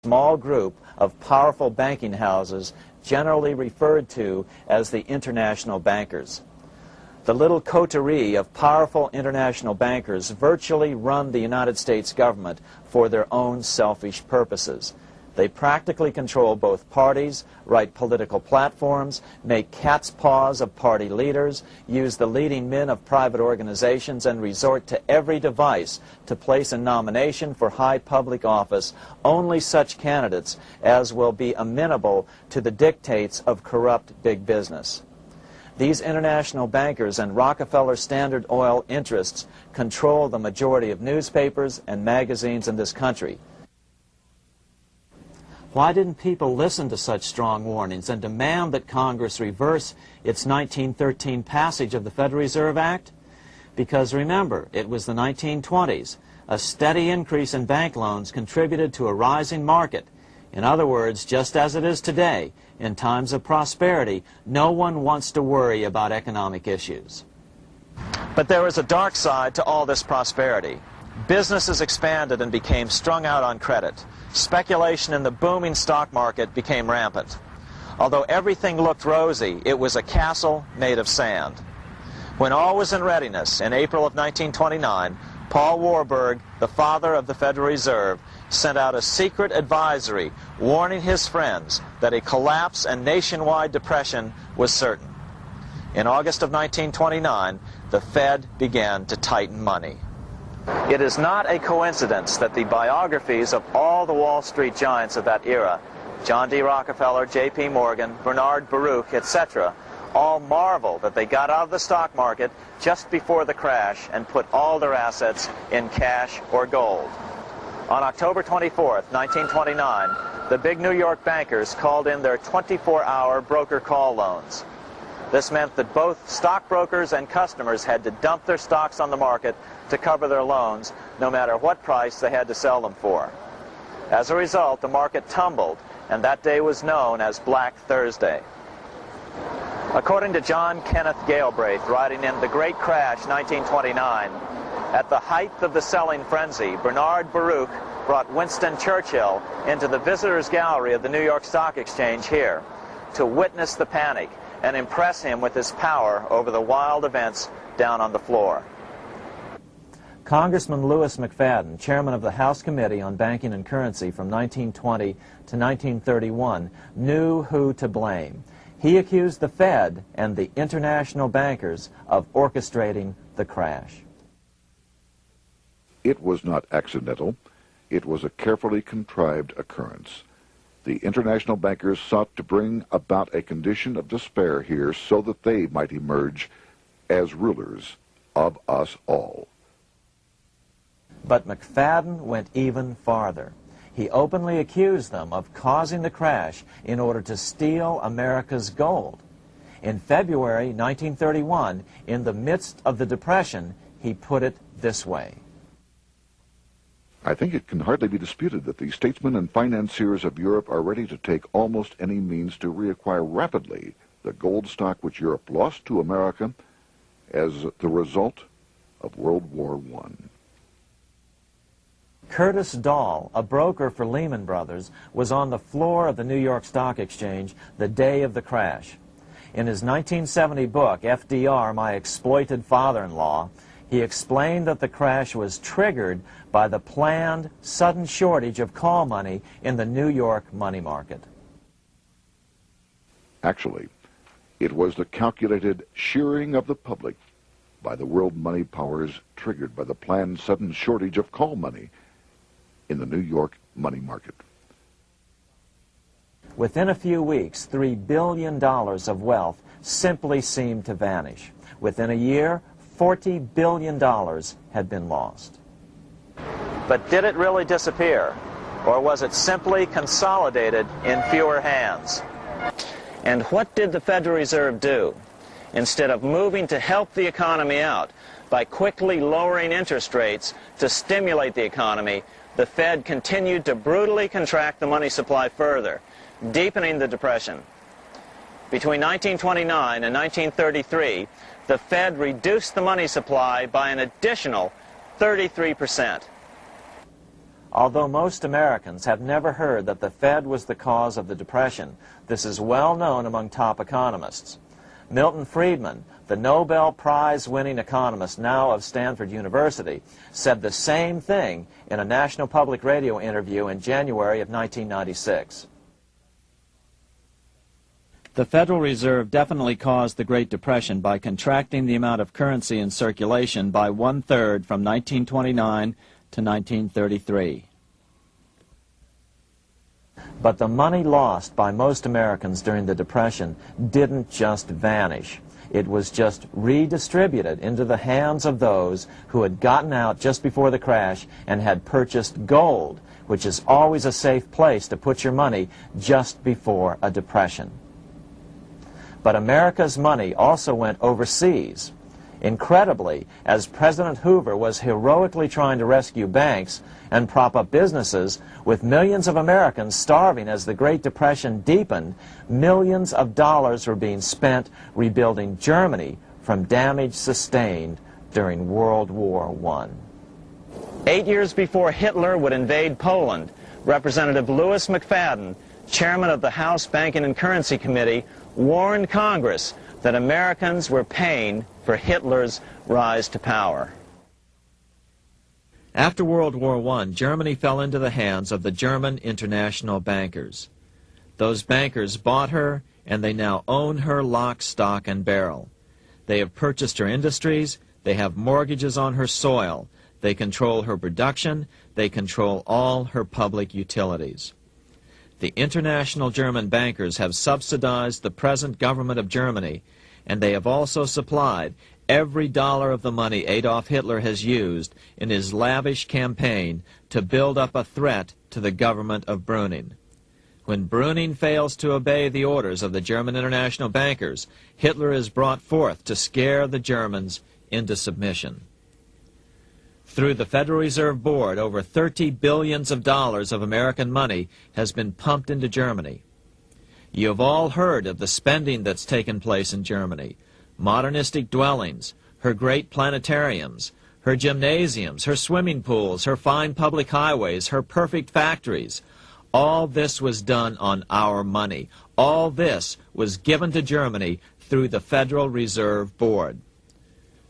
small group of powerful banking houses generally referred to as the international bankers. The little coterie of powerful international bankers virtually run the United States government for their own selfish purposes. They practically control both parties, write political platforms, make cat's paws of party leaders, use the leading men of private organizations, and resort to every device to place in nomination for high public office only such candidates as will be amenable to the dictates of corrupt big business. These international bankers and Rockefeller Standard Oil interests control the majority of newspapers and magazines in this country. Why didn't people listen to such strong warnings and demand that Congress reverse its 1913 passage of the Federal Reserve Act? Because remember, it was the 1920s. A steady increase in bank loans contributed to a rising market. In other words, just as it is today, in times of prosperity, no one wants to worry about economic issues. But there was a dark side to all this prosperity. Businesses expanded and became strung out on credit. Speculation in the booming stock market became rampant. Although everything looked rosy, it was a castle made of sand. When all was in readiness, in April of 1929, Paul Warburg, the father of the Federal Reserve, sent out a secret advisory warning his friends that a collapse and nationwide depression was certain. In August of 1929, the Fed began to tighten money. It is not a coincidence that the biographies of all the Wall Street giants of that era, John D. Rockefeller, J.P. Morgan, Bernard Baruch, etc., all marvel that they got out of the stock market just before the crash and put all their assets in cash or gold. On October 24th, 1929, the big New York bankers called in their 24-hour broker call loans. This meant that both stockbrokers and customers had to dump their stocks on the market to cover their loans, no matter what price they had to sell them for. As a result, the market tumbled, and that day was known as Black Thursday. According to John Kenneth Galbraith, writing in The Great Crash, 1929, at the height of the selling frenzy, Bernard Baruch brought Winston Churchill into the visitors' gallery of the New York Stock Exchange here to witness the panic and impress him with his power over the wild events down on the floor. Congressman Louis McFadden, chairman of the House Committee on Banking and Currency from 1920 to 1931, knew who to blame. He accused the Fed and the international bankers of orchestrating the crash. It was not accidental. It was a carefully contrived occurrence. The international bankers sought to bring about a condition of despair here so that they might emerge as rulers of us all. But McFadden went even farther. He openly accused them of causing the crash in order to steal America's gold. In February 1931, in the midst of the Depression, he put it this way. I think it can hardly be disputed that the statesmen and financiers of Europe are ready to take almost any means to reacquire rapidly the gold stock which Europe lost to America as the result of World War I. Curtis Dahl, a broker for Lehman Brothers, was on the floor of the New York Stock Exchange the day of the crash. In his 1970 book, FDR, My Exploited Father-in-Law, he explained that the crash was triggered by the planned sudden shortage of call money in the New York money market. Actually, it was the calculated shearing of the public by the world money powers triggered by the planned sudden shortage of call money in the New York money market. Within a few weeks, $3 billion of wealth simply seemed to vanish. Within a year, $40 billion had been lost. But did it really disappear? Or was it simply consolidated in fewer hands? And what did the Federal Reserve do? Instead of moving to help the economy out by quickly lowering interest rates to stimulate the economy, the Fed continued to brutally contract the money supply further, deepening the Depression. Between 1929 and 1933, the Fed reduced the money supply by an additional 33%. Although most Americans have never heard that the Fed was the cause of the Depression, this is well known among top economists. Milton Friedman, the Nobel Prize-winning economist now of Stanford University, said the same thing in a National Public Radio interview in January of 1996. The Federal Reserve definitely caused the Great Depression by contracting the amount of currency in circulation by 1/3 from 1929 to 1933. But the money lost by most Americans during the Depression didn't just vanish. It was just redistributed into the hands of those who had gotten out just before the crash and had purchased gold, which is always a safe place to put your money just before a depression. But America's money also went overseas. Incredibly, as President Hoover was heroically trying to rescue banks and prop up businesses, with millions of Americans starving as the Great Depression deepened, millions of dollars were being spent rebuilding Germany from damage sustained during World War I. 8 years before Hitler would invade Poland, Representative Louis McFadden, chairman of the House Banking and Currency Committee, warned Congress that Americans were paying for Hitler's rise to power. After World War I, Germany fell into the hands of the German international bankers. Those bankers bought her, and they now own her lock, stock, and barrel. They have purchased her industries, they have mortgages on her soil, they control her production, they control all her public utilities. The international German bankers have subsidized the present government of Germany, and they have also supplied every dollar of the money Adolf Hitler has used in his lavish campaign to build up a threat to the government of Brüning. When Brüning fails to obey the orders of the German international bankers, Hitler is brought forth to scare the Germans into submission. Through the Federal Reserve Board, over $30 billion of American money has been pumped into Germany. You have all heard of the spending that's taken place in Germany. Modernistic dwellings, her great planetariums, her gymnasiums, her swimming pools, her fine public highways, her perfect factories. All this was done on our money. All this was given to Germany through the Federal Reserve Board.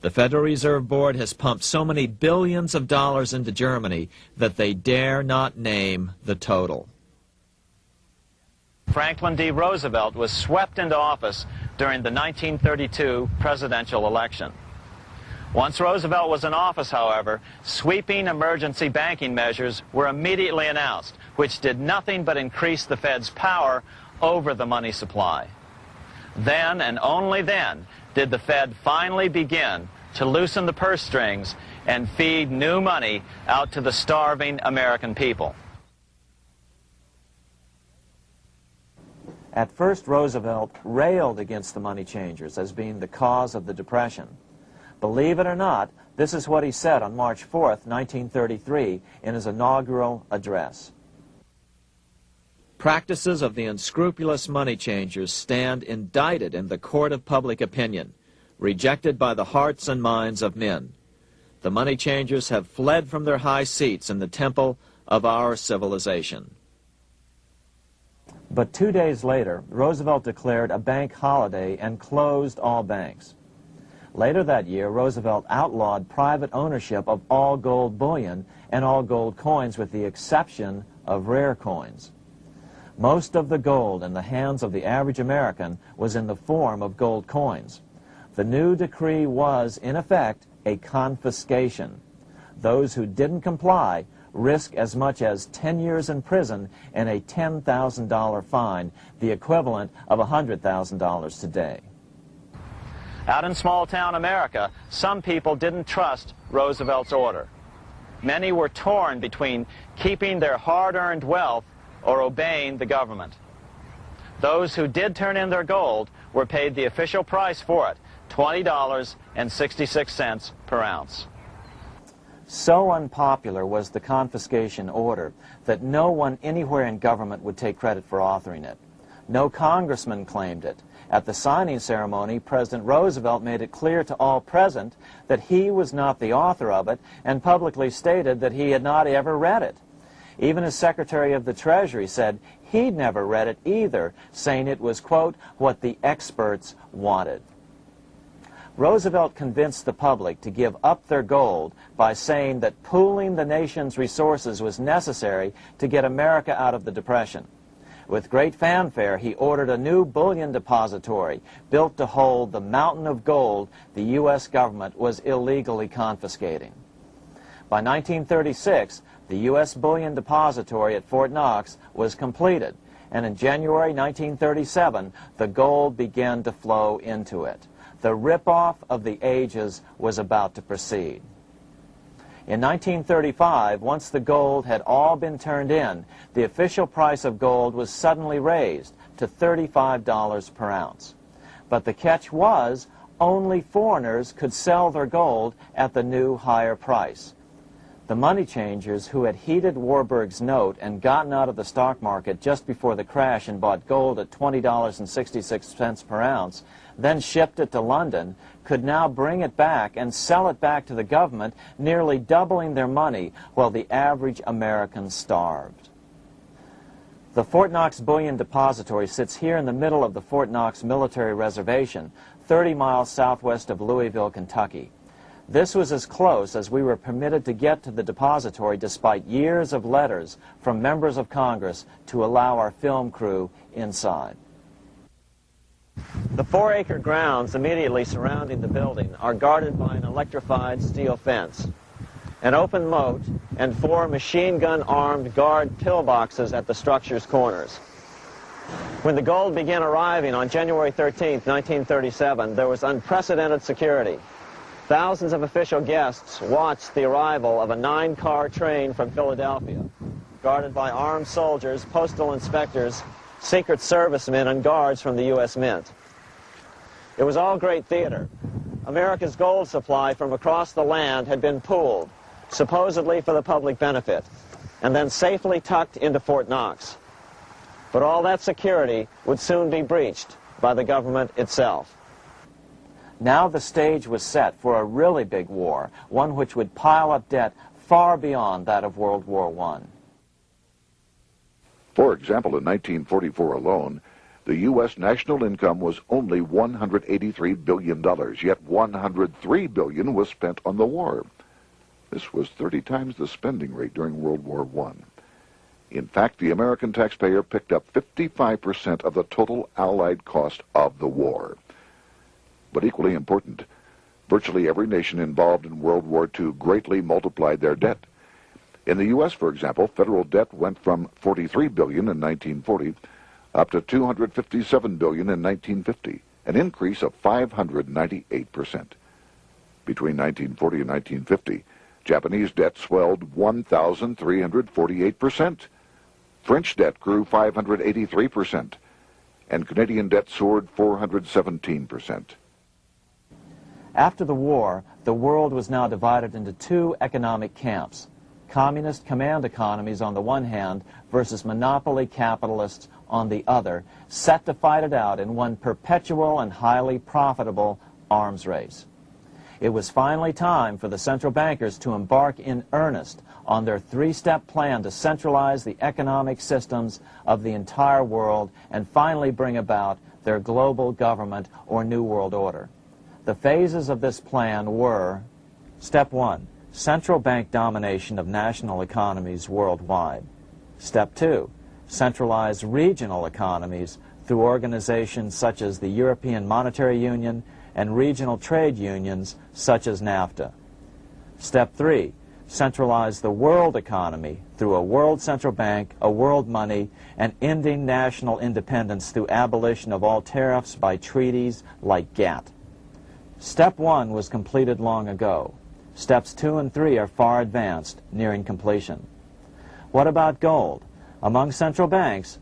The Federal Reserve Board has pumped so many billions of dollars into Germany that they dare not name the total. Franklin D. Roosevelt was swept into office during the 1932 presidential election. Once Roosevelt was in office, however, sweeping emergency banking measures were immediately announced, which did nothing but increase the Fed's power over the money supply. Then, and only then, did the Fed finally begin to loosen the purse strings and feed new money out to the starving American people. At first, Roosevelt railed against the money changers as being the cause of the Depression. Believe it or not, this is what he said on March 4th, 1933, in his inaugural address. Practices of the unscrupulous money changers stand indicted in the court of public opinion, rejected by the hearts and minds of men. The money changers have fled from their high seats in the temple of our civilization. But 2 days later, Roosevelt declared a bank holiday and closed all banks. Later that year, Roosevelt outlawed private ownership of all gold bullion and all gold coins with the exception of rare coins. Most of the gold in the hands of the average American was in the form of gold coins. The new decree was, in effect, a confiscation. Those who didn't comply risk as much as 10 years in prison and a $10,000 fine, the equivalent of $100,000 today. Out in small-town America, some people didn't trust Roosevelt's order. Many were torn between keeping their hard-earned wealth or obeying the government. Those who did turn in their gold were paid the official price for it, $20.66 per ounce. So unpopular was the confiscation order that no one anywhere in government would take credit for authoring it. No congressman claimed it. At the signing ceremony, President Roosevelt made it clear to all present that he was not the author of it and publicly stated that he had not ever read it. Even his Secretary of the Treasury said he'd never read it either, saying it was, quote, what the experts wanted. Roosevelt convinced the public to give up their gold by saying that pooling the nation's resources was necessary to get America out of the Depression. With great fanfare, he ordered a new bullion depository built to hold the mountain of gold the U.S. government was illegally confiscating. By 1936, the U.S. bullion depository at Fort Knox was completed, and in January 1937, the gold began to flow into it. The rip-off of the ages was about to proceed. In 1935, once the gold had all been turned in, the official price of gold was suddenly raised to $35 per ounce. But the catch was, only foreigners could sell their gold at the new higher price. The money changers who had heeded Warburg's note and gotten out of the stock market just before the crash and bought gold at $20.66 per ounce, then shipped it to London, could now bring it back and sell it back to the government, nearly doubling their money while the average American starved. The Fort Knox Bullion Depository sits here in the middle of the Fort Knox Military Reservation, 30 miles southwest of Louisville, Kentucky. This was as close as we were permitted to get to the depository despite years of letters from members of Congress to allow our film crew inside. The 4-acre grounds immediately surrounding the building are guarded by an electrified steel fence, an open moat, and 4 machine-gun-armed guard pillboxes at the structure's corners. When the gold began arriving on January 13, 1937, there was unprecedented security. Thousands of official guests watched the arrival of a 9-car train from Philadelphia, guarded by armed soldiers, postal inspectors, Secret Servicemen, and guards from the U.S. Mint. It was all great theater. America's gold supply from across the land had been pooled, supposedly for the public benefit, and then safely tucked into Fort Knox. But all that security would soon be breached by the government itself. Now the stage was set for a really big war, one which would pile up debt far beyond that of World War I. For example, in 1944 alone, the U.S. national income was only $183 billion, yet $103 billion was spent on the war. This was 30 times the spending rate during World War I. In fact, the American taxpayer picked up 55% of the total Allied cost of the war. But equally important, virtually every nation involved in World War II greatly multiplied their debt. In the U.S., for example, federal debt went from $43 billion in 1940 up to $257 billion in 1950, an increase of 598%. Between 1940 and 1950, Japanese debt swelled 1,348%. French debt grew 583%, and Canadian debt soared 417%. After the war, the world was now divided into 2 economic camps: communist command economies on the one hand versus monopoly capitalists on the other, set to fight it out in one perpetual and highly profitable arms race. It was finally time for the central bankers to embark in earnest on their 3-step plan to centralize the economic systems of the entire world and finally bring about their global government or New World Order. The phases of this plan were: Step 1, central bank domination of national economies worldwide. Step 2, centralized regional economies through organizations such as the European Monetary Union and regional trade unions such as NAFTA. Step 3, centralize the world economy through a world central bank, a world money, and ending national independence through abolition of all tariffs by treaties like GATT. Step 1 was completed long ago. Steps 2 and 3 are far advanced, nearing completion. What about gold? Among central banks,